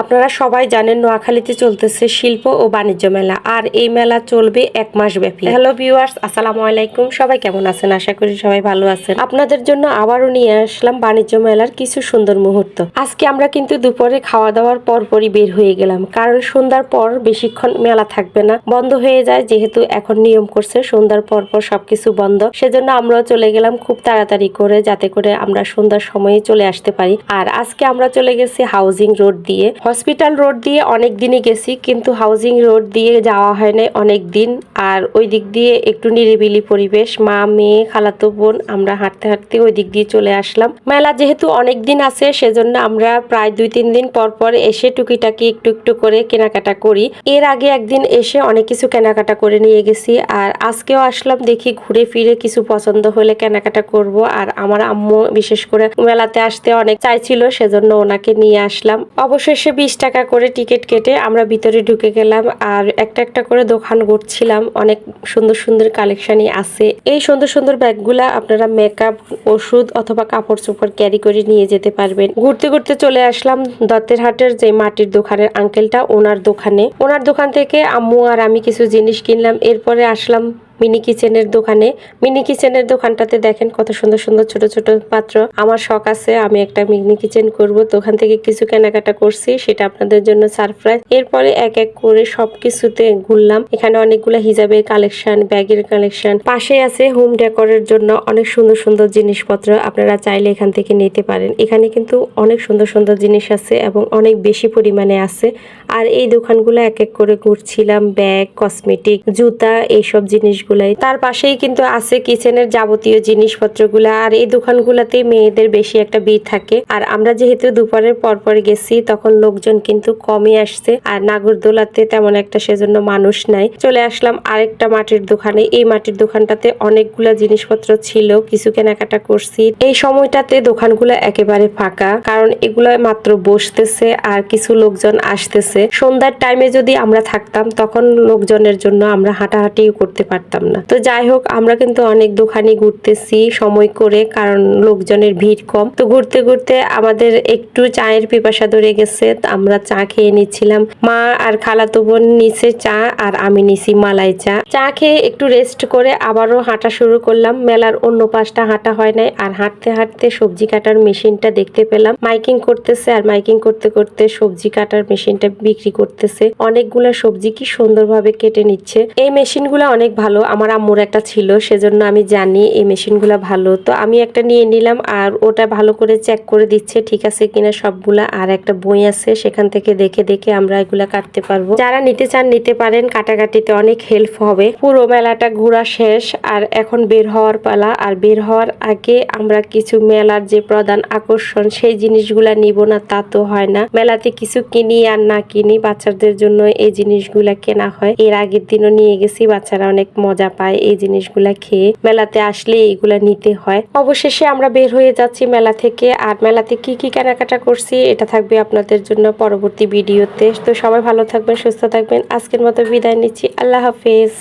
আপনারা সবাই জানেন নোয়াখালীতে চলতেছে শিল্প ও বাণিজ্য মেলা, আর এই মেলা চলবে 1 মাস ব্যাপী। হ্যালো ভিউয়ার্স, আসসালামু আলাইকুম। সবাই কেমন আছেন? আশা করি সবাই ভালো আছেন। আপনাদের জন্য আবারও নিয়ে আসলাম বাণিজ্য মেলার কিছু সুন্দর মুহূর্ত। আজকে আমরা কিন্তু দুপুরে খাওয়া দাওয়ার পরপরই বের হয়ে গেলাম, কারণ সন্ধ্যার পর বেশিক্ষণ মেলা থাকবে না, বন্ধ হয়ে যায়। যেহেতু এখন নিয়ম করছে সন্ধ্যার পর সবকিছু বন্ধ, সেজন্য আমরাও চলে গেলাম খুব তাড়াতাড়ি করে, যাতে করে আমরা সন্ধ্যার সময়ে চলে আসতে পারি। আর আজকে আমরা চলে গেছি হাউজিং রোড দিয়ে। হসপিটাল রোড দিয়ে অনেক দিনই গেছি, কিন্তু হাউজিং রোড দিয়ে যাওয়া হয় নাই অনেক দিন। আর ওই দিক দিয়ে একটু নিরিবিলি পরিবেশ, মা মেয়ে খালাতো বোন আমরা হাঁটতে হাঁটতে ওই দিক দিয়ে চলে আসলাম। মেলা যেহেতু অনেক দিন আছে, সেজন্য আমরা প্রায় 2-3 দিন পর পর এসে টুকিটাকি একটু একটু করে কেনাকাটা করি। এর আগে একদিন এসে অনেক কিছু কেনাকাটা করে নিয়ে গেছি, আর আজকেও আসলাম, দেখি ঘুরে ফিরে কিছু পছন্দ হলে কেনাকাটা করব। আর আমার আম্মু বিশেষ করে মেলাতে আসতে অনেক চাইছিল, সেজন্য ওনাকে নিয়ে আসলাম। অবশেষে 20 টাকা করে টিকিট কেটে আমরা ভিতরে ঢুকে গেলাম, আর একটা একটা করে দোকান ঘুরছিলাম। অনেক সুন্দর সুন্দর কালেকশনই আছে। এই সুন্দর সুন্দর ব্যাগগুলা আপনারা মেকআপ, ওষুধ অথবা কাপড় চোপড় ক্যারি করে নিয়ে যেতে পারবেন। ঘুরতে ঘুরতে চলে আসলাম দত্তের হাটের যে মাটির দোকানের আঙ্কেলটা, ওনার দোকানে। ওনার দোকান থেকে আম্মু আর আমি কিছু জিনিস কিনলাম। এরপরে আসলাম মিনি কিচেনের দোকানে। মিনি কিচেনের দোকানটাতে দেখেন কত সুন্দর সুন্দর ছোট ছোট পাত্র। আমার শখ আছে আমি একটা মিনি কিচেন করব, তো ওখান থেকে কিছু কেনাকাটা করছি, সেটা আপনাদের জন্য সারপ্রাইজ। এরপরে এক এক করে সবকিছুতে ঘুরলাম। এখানে অনেকগুলো হিজাবের কালেকশন, ব্যাগের কালেকশন, পাশে আছে হোম ডেকোরের জন্য অনেক সুন্দর সুন্দর জিনিসপত্র। আপনারা চাইলে এখান থেকে নিতে পারেন। এখানে কিন্তু অনেক সুন্দর সুন্দর জিনিস আছে এবং অনেক বেশি পরিমাণে আছে। আর এই দোকানগুলো এক এক করে ঘুরছিলাম, ব্যাগ, কসমেটিক, জুতা, এইসব জিনিস। তার পাশেই কিন্তু আছে কিচেনের যাবতীয় জিনিসপত্রগুলা। আর এই দোকানগুলাতে মেয়েদের বেশি একটা ভিড় থাকে। আর আমরা যেহেতু দুপুরের পর গেছি, তখন লোকজন কিন্তু কমই আসছে, আর নাগরদোলাতে তেমন একটা সেজন্য মানুষ নাই। চলে আসলাম আরেকটা মাটির দোকানে। এই মাটির দোকানটাতে অনেকগুলা জিনিসপত্র ছিল, কিছু কেনাকাটা করছি। এই সময়টাতে দোকানগুলো একেবারে ফাঁকা, কারণ এগুলা মাত্র বসতেছে আর কিছু লোকজন আসতেছে। সন্ধ্যার টাইমে যদি আমরা থাকতাম, তখন লোকজনের জন্য আমরা হাঁটাহাঁটিও করতে পারতাম না। তো যাই হোক, আমরা কিন্তু অনেক দোকানে ঘুরতেছি সময় করে, কারণ লোকজনের ভিড় কম। তো ঘুরতে ঘুরতে আমাদের একটু চায়ের পিপাসা ধরে গেছে, আমরা চা খেয়ে নিচ্ছিলাম। মা আর খালাতো বোন নিচে চা, আর আমি নিছি মালাই চা। চা খেয়ে একটু রেস্ট করে আবারও হাঁটা শুরু করলাম। মেলার অন্য পাশটা হাঁটা হয় নাই। আর হাঁটতে হাঁটতে সবজি কাটার মেশিনটা দেখতে পেলাম, মাইকিং করতেছে, আর মাইকিং করতে করতে সবজি কাটার মেশিনটা বিক্রি করতেছে। অনেকগুলা সবজি কি সুন্দরভাবে কেটে নিচ্ছে। এই মেশিনগুলো অনেক ভালো। আমার আম্মুর একটা ছিল, সেজন্য আমি জানি এই মেশিনগুলো ভালো। তো আমি একটা নিয়ে নিলাম, আর ওটা ভালো করে চেক করে দিচ্ছে ঠিক আছে কিনা সবগুলা। আর একটা বই আছে, সেখান থেকে দেখে দেখে আমরা এগুলা কাটতে পারবো। যারা নিতে চান নিতে পারেন, কাটাকাটিতে অনেক হেল্প হবে। পুরো মেলাটা ঘোরা শেষ, আর এখন বের হওয়ার পালা। আর বের হওয়ার আগে আমরা কিছু মেলার যে প্রধান আকর্ষণ সেই জিনিসগুলা নিব না তা তো হয় না। মেলাতে কিছু কিনি আর না কিনি, বাচ্চাদের জন্য এই জিনিসগুলা কেনা হয়। এর আগের দিনও নিয়ে গেছি, বাচ্চারা অনেক মজা পায় এই জিনিসগুলা খেয়ে। মেলাতে আসলে এগুলা নিতে হয়। অবশেষে আমরা বের হয়ে যাচ্ছি মেলা থেকে। আর মেলাতে কি কি কেনাকাটা করছি এটা থাকবে আপনাদের জন্য পরবর্তী ভিডিওতে। তো সবাই ভালো থাকবেন, সুস্থ থাকবেন। আজকের মতো বিদায় নিচ্ছি। আল্লাহ হাফেজ।